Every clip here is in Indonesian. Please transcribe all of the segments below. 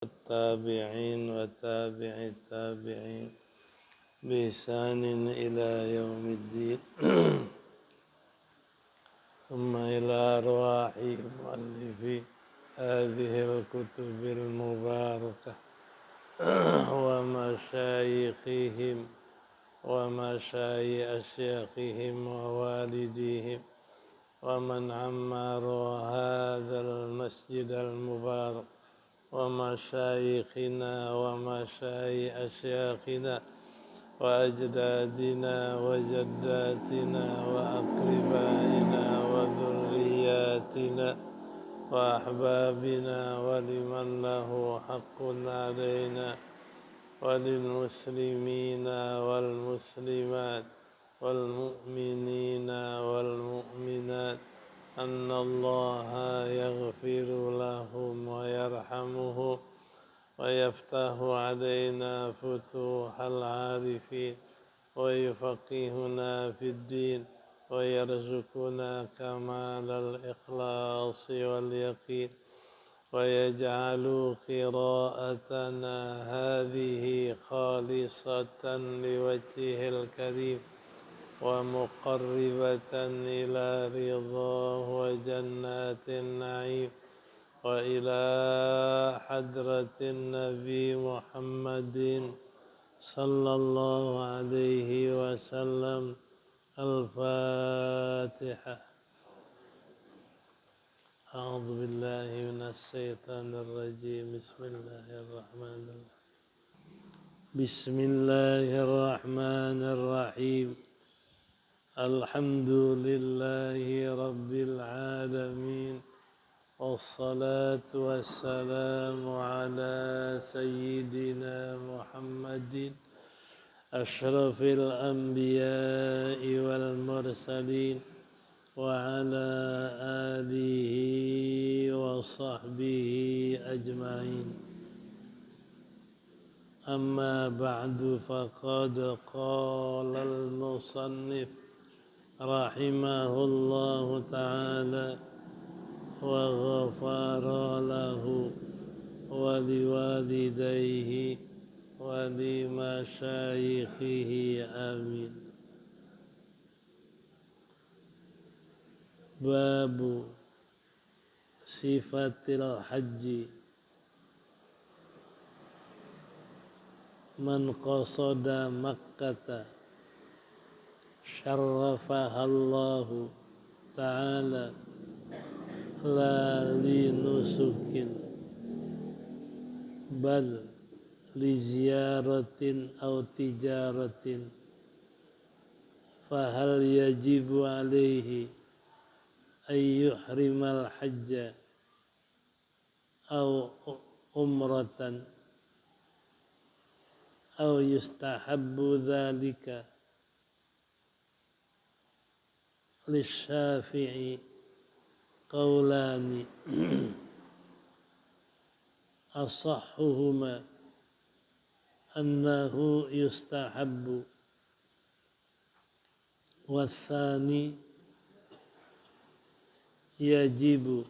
التابعين وتابع التابعين بإحسان إلى يوم الدين ثم إلى أرواح مؤلفي هذه الكتب المباركة ومشايخهم ومشايخ أشياخهم ووالديهم ومن عمر هذا المسجد المبارك ومشايخنا ومشايخ أشياخنا وأجدادنا وجداتنا وأقربائنا وذرياتنا وأحبابنا ولمن له حق علينا وللمسلمين والمسلمات والمؤمنين والمؤمنات أن الله يغفر لهم ويرحمهم ويفتح علينا فتوح العارفين ويفقهنا في الدين ويرزقنا كمال الإخلاص واليقين ويجعل قراءتنا هذه خالصة لوجهه الكريم ومقربة إلى رضاه وجنات النعيم وإلى حضرة النبي محمد صلى الله عليه وسلم. الفاتحة. أعوذ بالله من الشيطان الرجيم. بسم الله الرحمن الرحيم. الحمد لله رب العالمين والصلاة والسلام على سيدنا محمد أشرف الأنبياء والمرسلين وعلى آله وصحبه أجمعين. أما بعد فقد قال المصنف رحمه الله تعالى وغفر له ولوالديه ولمشايخه آمين. باب صفة الحج. من قصد مكة شرفها الله تعالى لا لنسك بل لزيارة أو تجارة فهل يجب عليه أن يحرم الحج أو عمرة أو يستحب ذلك؟ للشافعي قولان أصحهما أنه يستحب والثاني يجب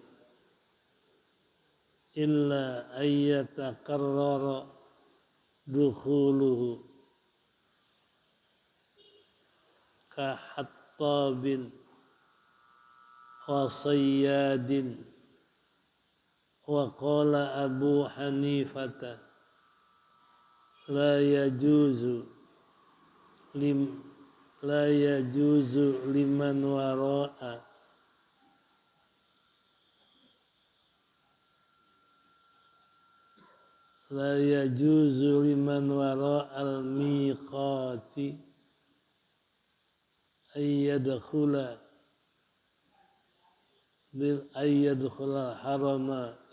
إلا أن يتقرر دخوله كحطاب وصياد. وقال أبو حنيفة لا يجوز لمن وراء الميقات أن يدخل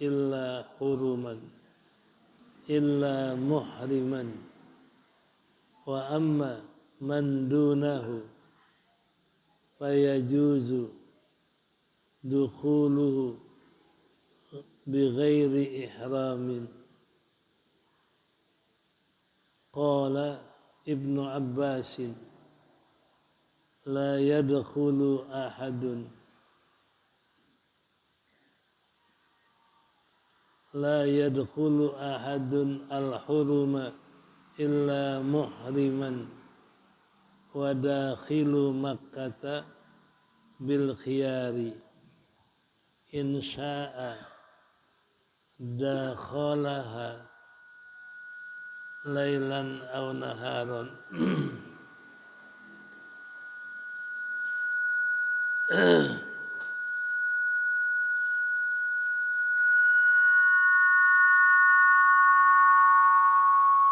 الحرم إلا محرما. وأما من دونه فيجوز دخوله بغير إحرام. قال ابن عباس لا يدخل أحد la yadkhulu ahadun al-huruma illa muhriman wa dakhilu makkata bil khiyari in sya'a dakhalaha lailan aw naharon.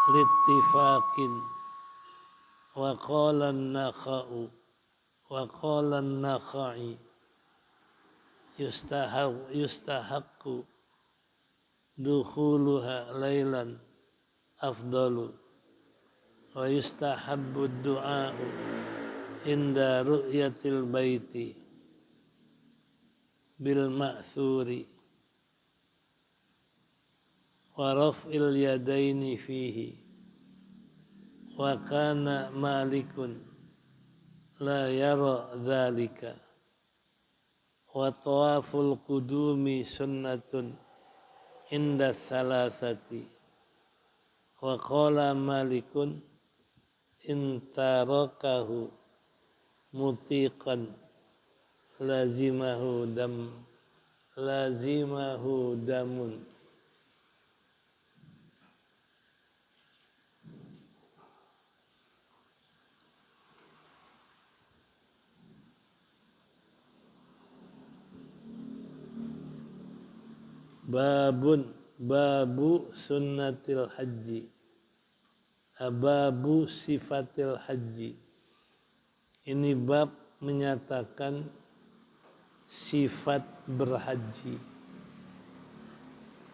Littifaqin wa qala an-nakha'u wa qala an-nakha'i yustahaqqu dukhuluha lailan afdalu wa yustahabbu ad-du'a'u inda ru'yatil baiti bil ma'thuri wa raf'il yadaini fihi wa kana malikun la yara dhalika wa tawaful qudumi sunnatun inda thalathati wa qala malikun in tarakahu mutiqan lazimahu damun. Babu sunnatil haji, babu sifatil haji. Ini bab menyatakan sifat berhaji,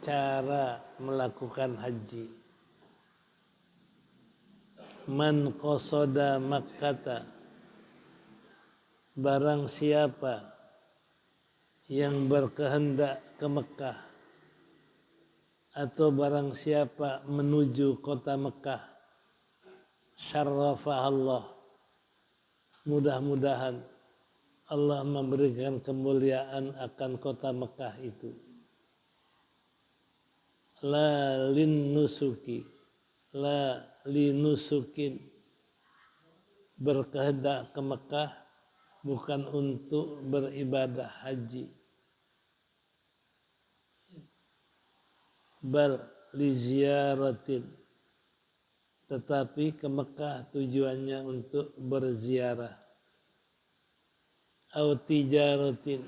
cara melakukan haji. Man qasada Makkata, barang siapa yang berkehendak ke Mekah atau barang siapa menuju kota Mekah, syarrafah Allah, mudah-mudahan Allah memberikan kemuliaan akan kota Mekah itu. La linusukin, berkehendak ke Mekah bukan untuk beribadah haji, bal li ziyaratin, tetapi ke Mekah tujuannya untuk berziarah, au tijaratin,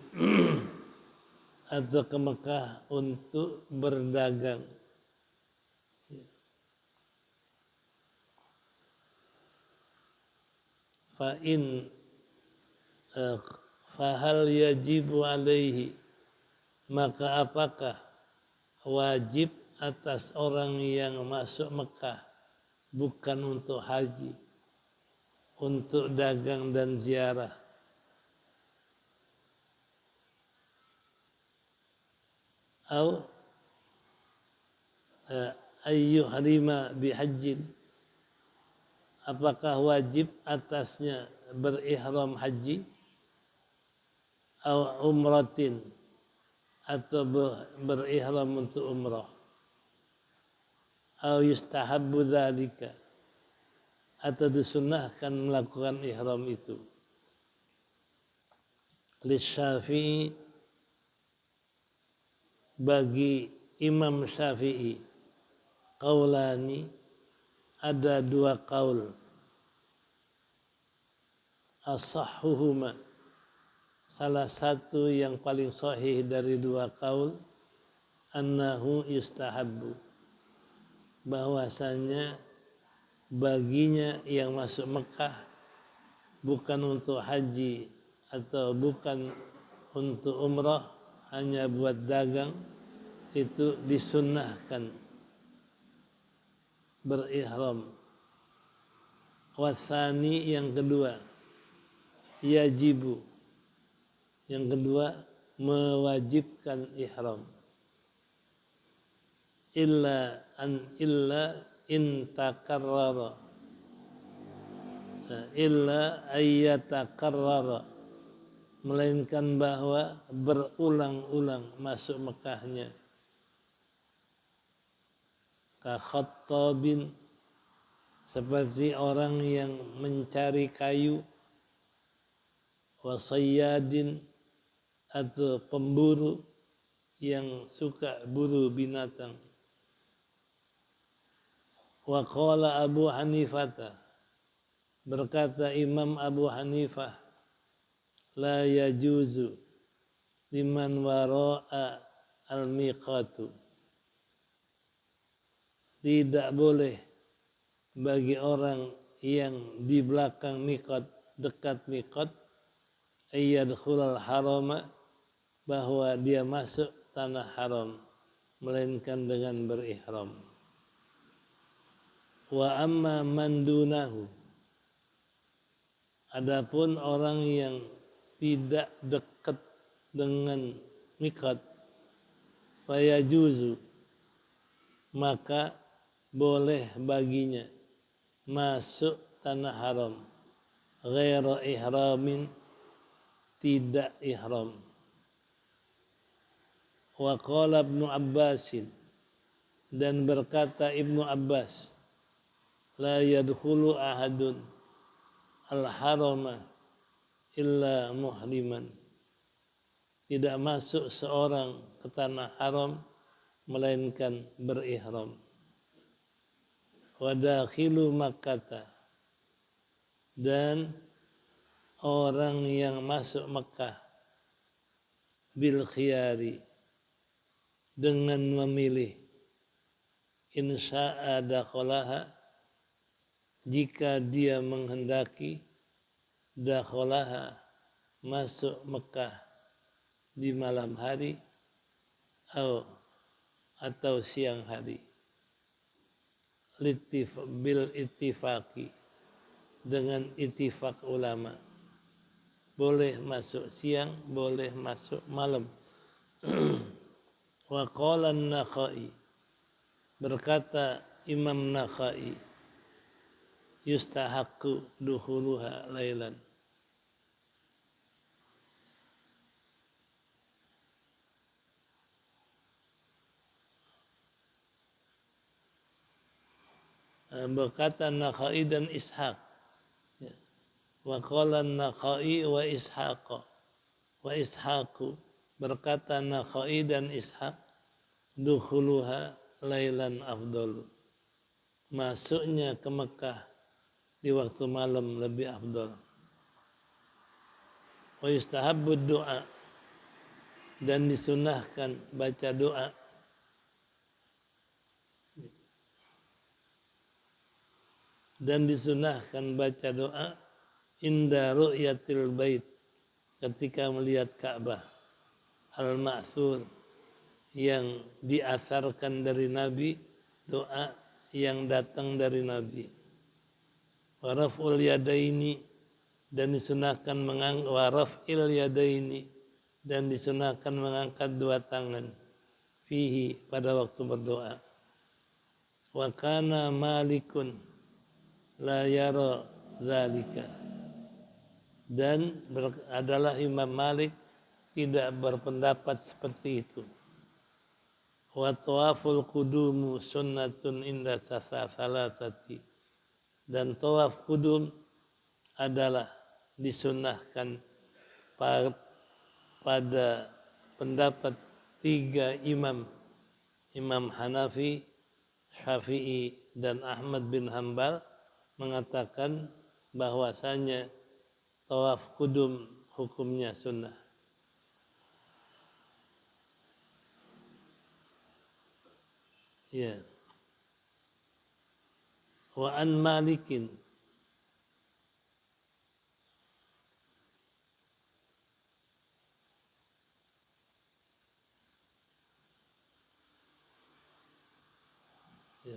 atau ke Mekah untuk berdagang. Fahal yajibu alaihi, maka apakah wajib atas orang yang masuk Mekah bukan untuk haji, untuk dagang dan ziarah, atau ayyuhrima bihajjin, apakah wajib atasnya berihram haji, atau umratin, atau berihram untuk umrah, atau yustahabbu dzalika, atau disunnahkan melakukan ihram itu. Lisyafi'i, bagi Imam Syafi'i, qaulani, ada dua qaul, asahhuhuma, salah satu yang paling sahih dari dua qaul, annahu yustahabbu, bahwasanya baginya yang masuk Mekah bukan untuk haji atau bukan untuk umrah, hanya buat dagang, itu disunnahkan berihram. Wasani, yang kedua, yajibu, yang kedua mewajibkan ihram. Illa in takarrara, illa ayyatakarrara, melainkan bahwa berulang-ulang masuk Mekahnya. ka khattabin, seperti orang yang mencari kayu, wa sayyadin, atau pemburu yang suka buru binatang. Wa qala Abu Hanifah, berkata Imam Abu Hanifah, la yajuzu liman wara'a al-miqatu, tidak boleh bagi orang yang di belakang miqat, dekat miqat, ayyadkhulal harama, bahwa dia masuk tanah haram, melainkan dengan berihram. Wa amma man dunahu, adapun orang yang tidak dekat dengan miqat, fayajuzu, maka boleh baginya masuk tanah haram, ghaira ihramin, tidak ihram. Wa qala Ibnu Abbas, dan berkata Ibnu Abbas, la yadkhulu ahadun al-harama illa muhriman, tidak masuk seorang ke tanah haram melainkan berihram. Wa dakhilu Makkah, dan orang yang masuk Mekah bil khiyari, dengan memilih, insya'a dakhalaha, jika dia menghendaki, dakhalaha, masuk Mekah di malam hari, atau siang hari, bil ittifaqi, dengan ittifaq ulama, boleh masuk siang, boleh masuk malam. Wa qala an-Nakhai, berkata Imam Nakhai, yustahaqqu dukhuluha lailan, berkata Nakhai dan Ishaq. Wa qala an-Nakhai wa Ishaq, wa Ishaqu, berkata Nakhai dan Ishaq, dukhuluha lailan afdal, masuknya ke Mekah di waktu malam lebih afdal. Wa yustahabbu doa, dan disunahkan baca doa. Dan disunahkan baca doa inda ru'yatil bait, ketika melihat Ka'bah, al-ma'thur, yang diasarkan dari Nabi, doa yang datang dari Nabi. Wa raf'ul yadaini, dan disunahkan mengangkat, wa raf'il yadaini, dan disunahkan mengangkat dua tangan, fihi, pada waktu berdoa. Wa kana Malikun la yara dzalika, dan adalah Imam Malik tidak berpendapat seperti itu. Wa tawaful qudumu sunnatun inda salatati, dan tawaf qudum adalah disunnahkan pada pendapat tiga imam, Imam Hanafi, Syafi'i, dan Ahmad bin Hanbal, mengatakan bahwasanya tawaf qudum hukumnya sunnah. Ya. Wa an Malikin, ya.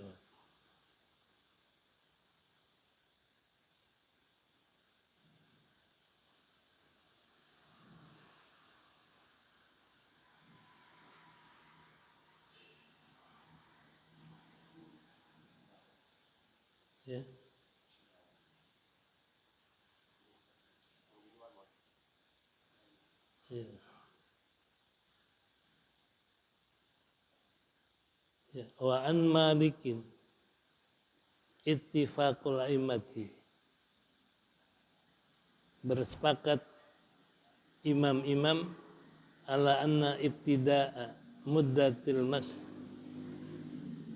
Ya. Ya. Ya, wa an Malikin ittifaqul a'immati, bersepakat imam-imam ala anna ibtida'a muddatil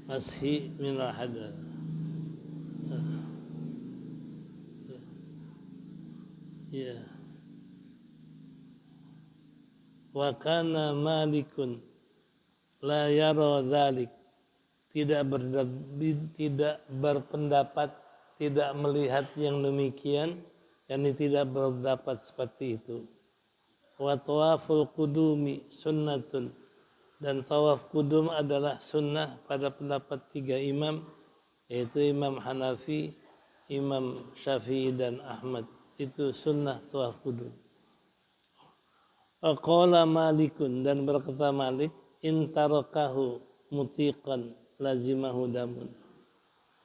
mashi minal hadar. Ya. Wa kana Malikun la yara dzalik, tidak berpendapat, tidak melihat yang demikian, yakni tidak berpendapat seperti itu. Wa tawaful qudumi sunnatun, dan tawaf qudum adalah sunnah pada pendapat tiga imam, yaitu Imam Hanafi, Imam Syafi'i dan Ahmad. Itu sunnah tawaf qudum. Qala Malikun, dan berkata Malik, in tarakahu mutiqan lazimahu damun,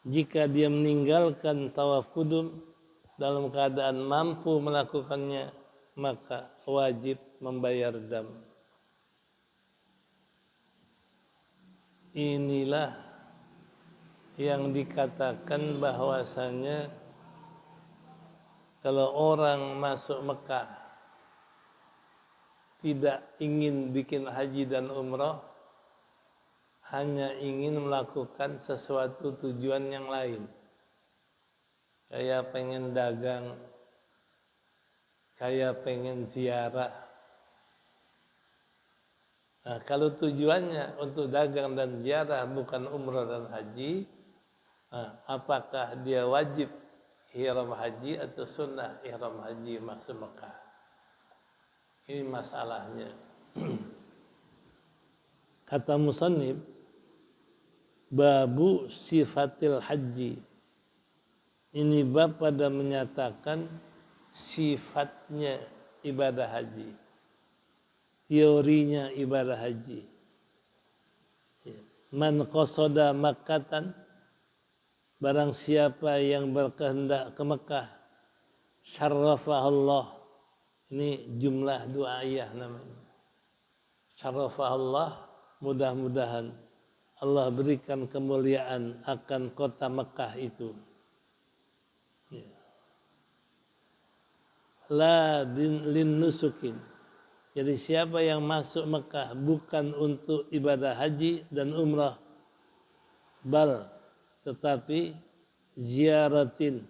jika dia meninggalkan tawaf qudum dalam keadaan mampu melakukannya, maka wajib membayar dam. Inilah yang dikatakan bahwasanya kalau orang masuk Mekah tidak ingin bikin haji dan umrah, hanya ingin melakukan sesuatu tujuan yang lain, kayak pengen dagang, kayak pengen ziarah. Nah, kalau tujuannya untuk dagang dan ziarah bukan umrah dan haji, apakah dia wajib ihram haji atau sunnah ihram haji masuk Mekah? Ini masalahnya. Kata musannif, babu sifatil haji, ini bab pada menyatakan sifatnya ibadah haji, teorinya ibadah haji. Man qasada Makkatan, barang siapa yang berkehendak ke Mekah, syarrafahullah, ini jumlah dua ayah namanya. Syarrafahullah, mudah-mudahan Allah berikan kemuliaan akan kota Mekah itu. Ya. La lin nusukin, jadi siapa yang masuk Mekah bukan untuk ibadah haji dan umrah, bal, tetapi ziaratin,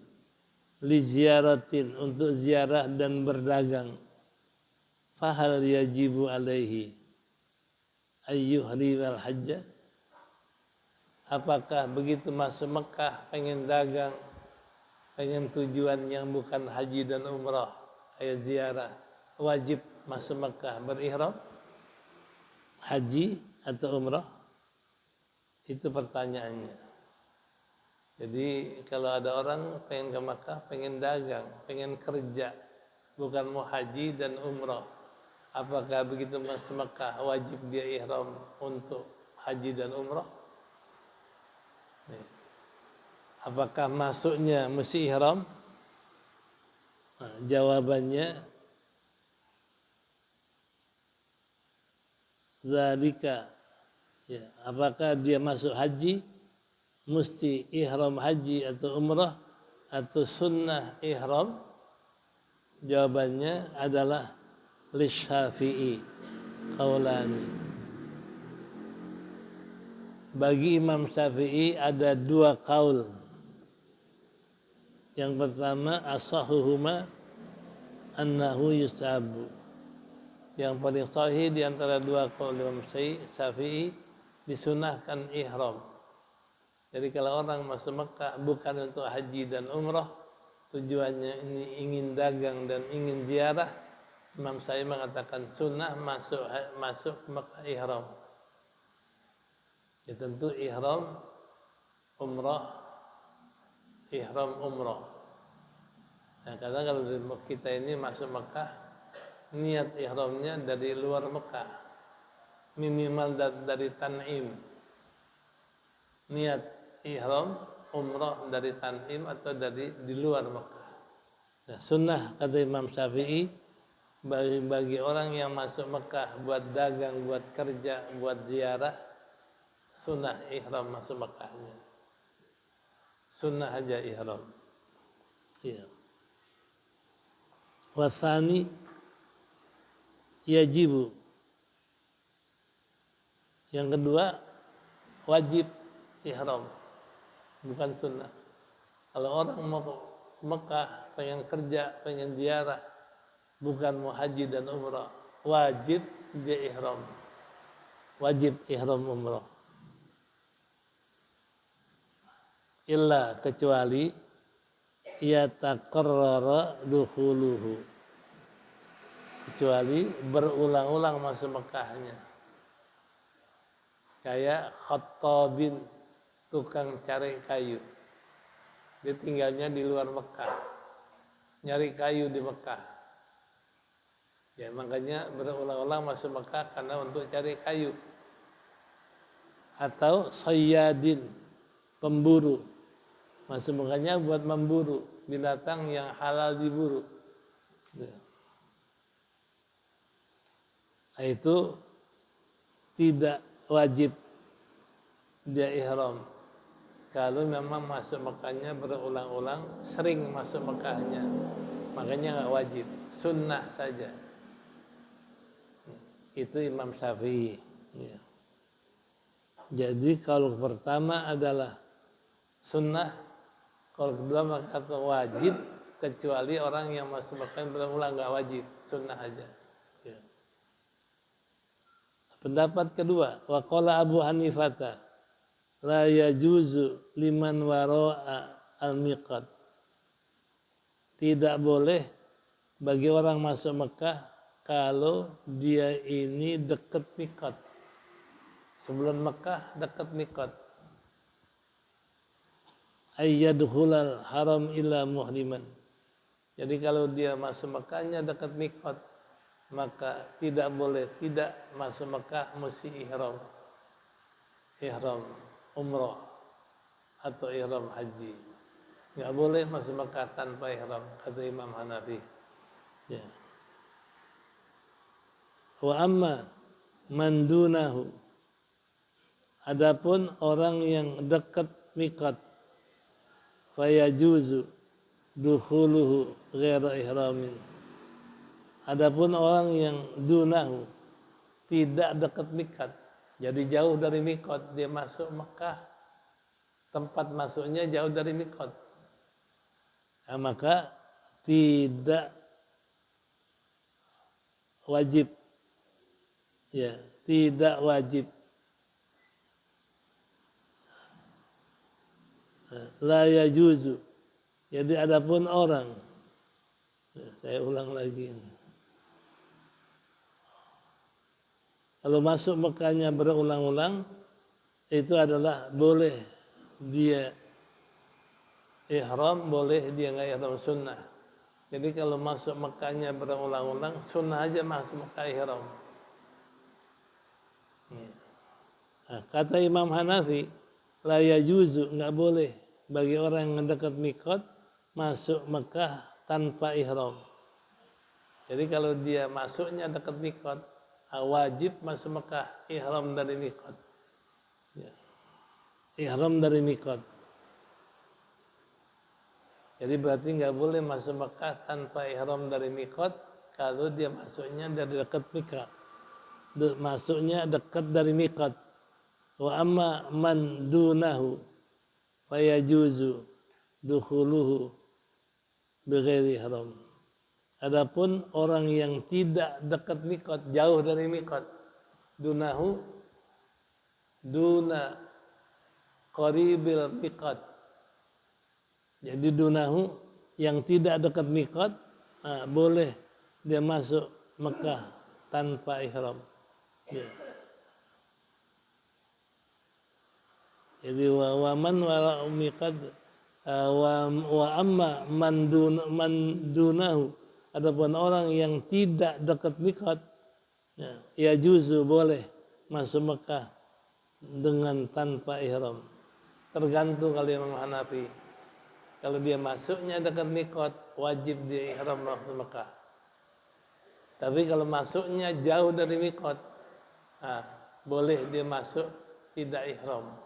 li ziaratin, untuk ziarah dan berdagang, fahal yajibu alaihi ayyuhrimal hajjah, apakah begitu masuk Mekah pengen dagang, pengen tujuan yang bukan haji dan umrah, ayat ziarah, wajib masuk Mekah berihram haji atau umrah? Itu pertanyaannya. Jadi kalau ada orang pengen ke Mekah, pengen dagang, pengen kerja, bukan mau haji dan umrah, apakah begitu masuk Mekah wajib dia ihram untuk haji dan umrah? Apakah masuknya mesti ihram? Nah, jawabannya zalika, ya, apakah dia masuk haji mesti ihram haji atau umrah atau sunnah ihram? Jawabannya adalah lisyafi'i qaulani. Bagi Imam Syafi'i ada dua qaul. Yang pertama, asahuhuma annahu yustahabu. Yang paling sahih di antara dua qaul Imam Syafi'i, disunahkan ihram. Jadi kalau orang masuk Mekah bukan untuk haji dan umrah, tujuannya ini ingin dagang dan ingin ziarah, Imam Syafi'i mengatakan sunnah masuk Mekah ihram. Ya, tentu ihram umrah, ihram umrah. Nah, karena kalau kita ini masuk Mekah, niat ihramnya dari luar Mekah, minimal dari Tan'im. Niat ihram umrah dari Tan'im atau dari di luar Mekah. Nah, sunnah kata Imam Syafi'i bagi orang yang masuk Mekah buat dagang, buat kerja, buat ziarah, sunnah ihram masuk Mekahnya. Sunnah aja ihram. Iya. Wasani yajibu. Yang kedua wajib ihram, bukan sunnah. Kalau orang mau ke Mekah, pengen kerja, pengen ziarah, bukan mau haji dan umrah, wajib dia ihram. Wajib ihram umrah. Illa kecuali yataqarrara dukhuluhu. Kecuali berulang-ulang masuk Mekahnya. Kayak khattabin, tukang cari kayu. Dia tinggalnya di luar Mekah. Nyari kayu di Mekah. Ya, makanya berulang-ulang masuk Mekah karena untuk cari kayu. Atau sayyadin, pemburu. Masuk Mekahnya buat memburu binatang yang halal diburu. Nah, itu tidak wajib dia ihram. Kalau memang masuk Mekahnya berulang-ulang, sering masuk Mekahnya, makanya nggak wajib, sunnah saja. Itu Imam Syafi'i. Ya. Jadi kalau pertama adalah sunnah, kalau kedua maka wajib, kecuali orang yang masuk Mekah berulang nggak wajib, sunnah aja. Ya. Pendapat kedua, waqala Abu Hanifah, la yajuzu liman wara'a al-miqat. Tidak boleh bagi orang masuk Mekah kalau dia ini dekat miqat. Sebelum Mekah dekat miqat. Ayyadkhulal haram illa muhriman. Jadi kalau dia masuk Mekahnya dekat miqat, maka tidak boleh tidak masuk Mekah mesti ihram. Ihram umrah atau ihram haji. Enggak boleh masuk Mekah tanpa ihram, kata Imam Hanafi. Ya. Wa amma man dunahu. Adapun orang yang dekat miqat, fayajuzu dukhuluhu ghaira ihramin. Adapun orang yang dunahu, tidak dekat miqat, jadi jauh dari miqat, dia masuk Mekah, tempat masuknya jauh dari miqat, nah, maka tidak wajib, ya, tidak wajib. La yajuzu. Jadi adapun orang, saya ulang lagi ini. Kalau masuk Mekahnya berulang-ulang, itu adalah boleh dia ihram, boleh dia nggak ihram, sunnah. Jadi kalau masuk Mekahnya berulang-ulang, sunnah aja masuk Mekah ihram. Nah, kata Imam Hanafi, la yajuzu, nggak boleh bagi orang yang dekat miqat masuk Mekah tanpa ihram. Jadi kalau dia masuknya dekat miqat, wajib masuk Mekah, ihram dari miqat. Ya. Ihram dari miqat. Jadi berarti nggak boleh masuk Mekah tanpa ihram dari miqat kalau dia masuknya dari dekat miqat. Masuknya dekat dari miqat. Wa amma man dunahu fayajuzu dukhuluhu bighairi ihram. Adapun orang yang tidak dekat miqat, jauh dari miqat, dunahu duna qaribil miqat. Jadi dunahu yang tidak dekat miqat, boleh dia masuk Mekah tanpa ihram. Ya. Jadi wa man wara miqat wa amma man dunahu. Adapun orang yang tidak dekat miqat, ya juzu boleh masuk Mekah dengan tanpa ihram. Tergantung kalau Imam Hanafi. Kalau dia masuknya dekat miqat, wajib dia ihram masuk Mekah. Tapi kalau masuknya jauh dari miqat, boleh dia masuk tidak ihram.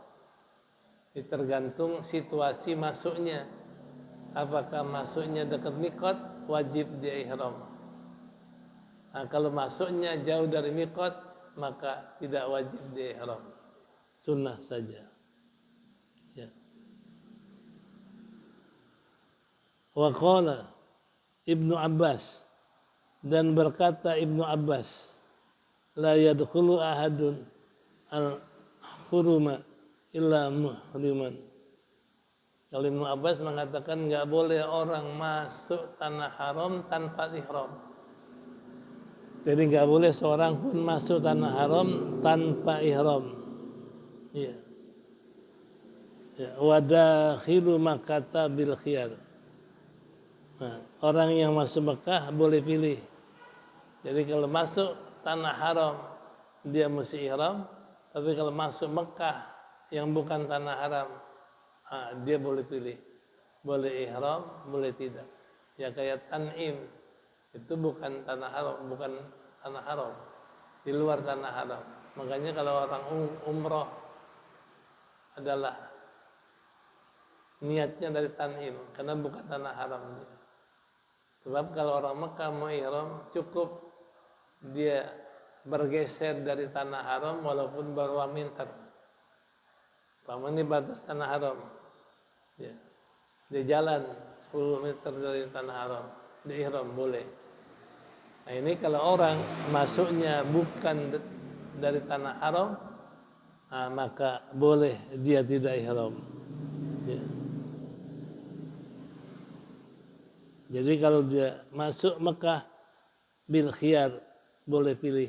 Ini tergantung situasi masuknya. Apakah masuknya dekat miqat, wajib dia ihram. Nah, kalau masuknya jauh dari miqat, maka tidak wajib dia ihram. Sunnah saja. Ya. Wa qala Ibnu Abbas, dan berkata Ibnu Abbas, la yadkhulu ahadun al-huruma illa muhriman. Kalau Ibnu Abbas mengatakan enggak boleh orang masuk tanah haram tanpa ihram. Jadi enggak boleh seorang pun masuk tanah haram tanpa ihram. Iya. Ya, wa dakhilu Makkah bil khiyar. Nah, orang yang masuk Mekah boleh pilih. Jadi kalau masuk tanah haram dia mesti ihram, tapi kalau masuk Mekah yang bukan tanah haram, dia boleh pilih. Boleh ihram, boleh tidak. Ya kayak Tan'im, itu bukan tanah haram, bukan tanah haram. Di luar tanah haram. Makanya kalau orang umroh adalah niatnya dari Tan'im, karena bukan tanah haram. Sebab kalau orang Mekah mau ihram, cukup dia bergeser dari tanah haram walaupun berapa meter. Ini batas tanah haram. Ya. Dia jalan 10 meter dari tanah haram, dia ihram boleh. Nah, ini kalau orang masuknya bukan dari tanah haram, maka boleh dia tidak ihram. Ya. Jadi kalau dia masuk Mekah bil khiyar, boleh pilih.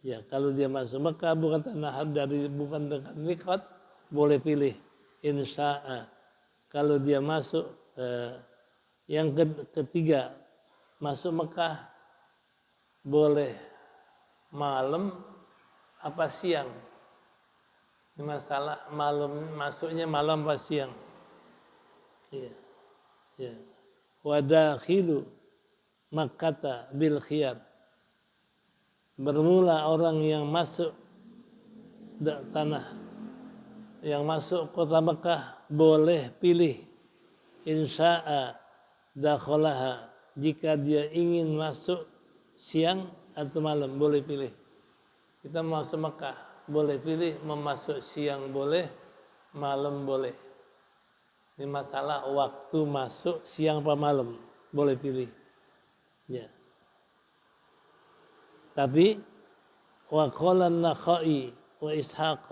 Ya, kalau dia masuk Mekah bukan tanah haram, bukan dekat miqat, boleh pilih. Insya'a. Kalau dia masuk yang ketiga, masuk Mekah boleh malam apa siang. Ini masalah malam, masuknya malam apa siang. Iya. Ya. Wa dakhilu Makkah bil khiyar. Bermula orang yang masuk tanah, yang masuk kota Mekah boleh pilih. Insya'a dakhalaha, jika dia ingin masuk siang atau malam boleh pilih. Kita masuk Mekah boleh pilih, memasuk siang boleh, malam boleh. Ini masalah waktu masuk siang apa malam, boleh pilih. Ya. Tapi wa qala an-Nakhai wa Ishaq,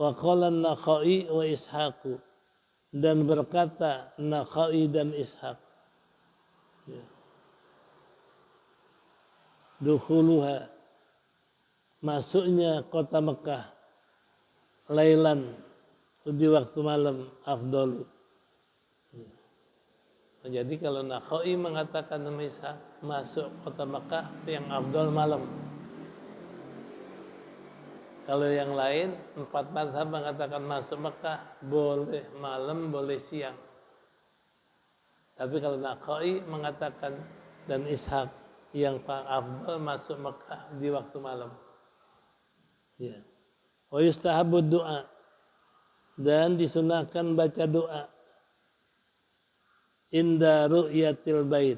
wa qala an-Nakhai wa Ishaq, dan berkata Nakhai dan Ishaq, ya, dukhuluha, masuknya kota Mekah lailan, di waktu malam, afdalu. Jadi kalau Nakhai mengatakan Ishaq, masuk kota Mekah yang afdal malam. Kalau yang lain, 4 mazhab mengatakan masuk Mekah boleh malam, boleh siang. Tapi kalau Nakhai mengatakan dan Ishaq, yang afdal masuk Mekah di waktu malam. Ya. Wa yustahabbu du'a, dan disunahkan baca doa inda ru'yatil bait,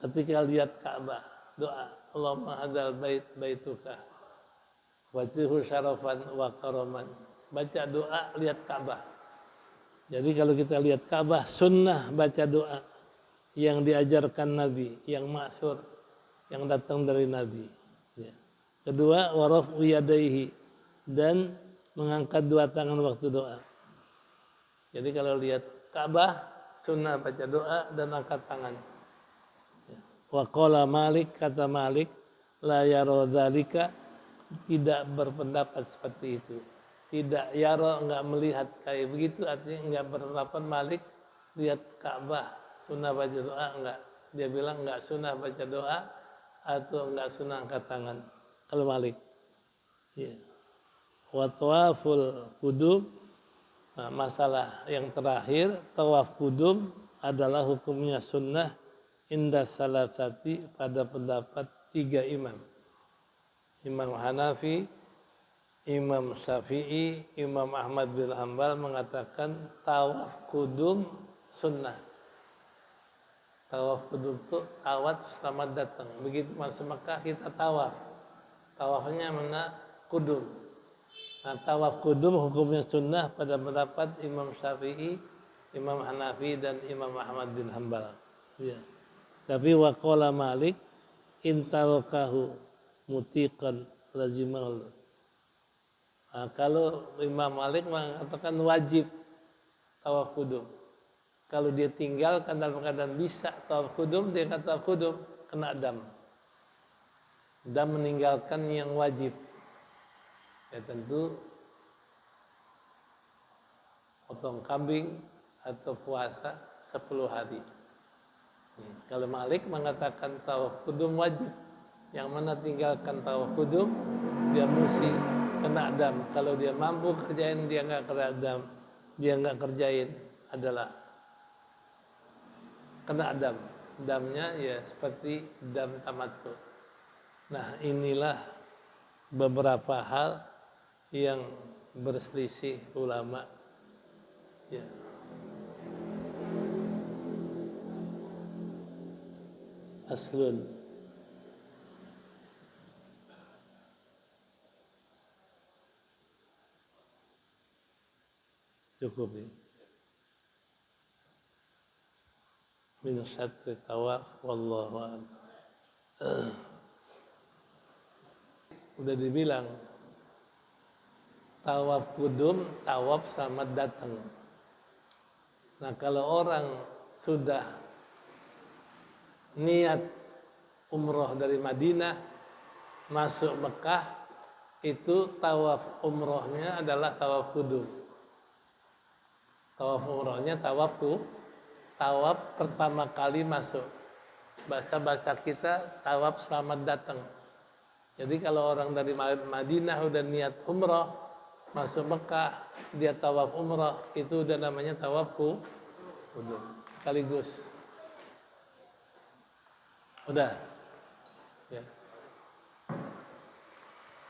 ketika lihat Ka'bah, doa Allahumma hadzal bait baituka wajhu syarafan wa karaman. Baca doa lihat Ka'bah. Jadi kalau kita lihat Ka'bah, sunnah baca doa yang diajarkan Nabi, yang masyhur, yang datang dari Nabi. Ya. Kedua, wa raf'u yadayhi, dan mengangkat dua tangan waktu doa. Jadi kalau lihat Ka'bah, sunnah baca doa dan angkat tangan. Wa qala Malik, kata Malik, la yara dzalika, tidak berpendapat seperti itu. Tidak yara, enggak melihat kayak begitu, artinya enggak berpendapat Malik lihat Ka'bah sunnah baca doa, enggak. Dia bilang enggak sunnah baca doa atau enggak sunnah angkat tangan. Kalau Malik. Ya. Wa tawaful qudum, nah, masalah yang terakhir, tawaf qudum adalah hukumnya sunnah inda salasati, pada pendapat 3 imam. Imam Hanafi, Imam Syafi'i, Imam Ahmad bin Hanbal mengatakan tawaf kudum sunnah. Tawaf kudum itu tawaf selamat datang. Begitu masuk Mekah kita tawaf. Tawafnya mana? Kudum. Nah, tawaf kudum hukumnya sunnah pada pendapat Imam Syafi'i, Imam Hanafi dan Imam Ahmad bin Hanbal. Ya. Tapi waqala Malik intarokahu mutiqan lazimahul. Nah, kalau Imam Malik mengatakan wajib tawaf kudum. Kalau dia tinggalkan dalam keadaan bisa tawaf kudum, dia kata tawaf kudum kena dam. Dam meninggalkan yang wajib. Ya tentu potong kambing atau puasa 10 hari. Kalau Malik mengatakan tawaf kudum wajib, yang mana tinggalkan tawaf kudum dia mesti kena dam. Kalau dia mampu kerjain, dia nggak kena dam, dia nggak kerjain adalah kena dam. Damnya ya seperti dam tamattu. Nah, inilah beberapa hal yang berselisih ulama. Ya. Aslun. Cukup ya. Min syatri tawaf wallahu a'lam. Udah dibilang tawaf kudum, tawaf selamat datang. Nah, kalau orang sudah niat umroh dari Madinah masuk Mekah, itu tawaf umrohnya adalah tawaf kudum. Tawaf umrohnya tawaf pertama kali masuk. Bahasa kita tawaf selamat datang. Jadi kalau orang dari Madinah udah niat umroh masuk Mekah, dia tawaf umroh, itu udah namanya tawaf kudum sekaligus. Udah. Ya.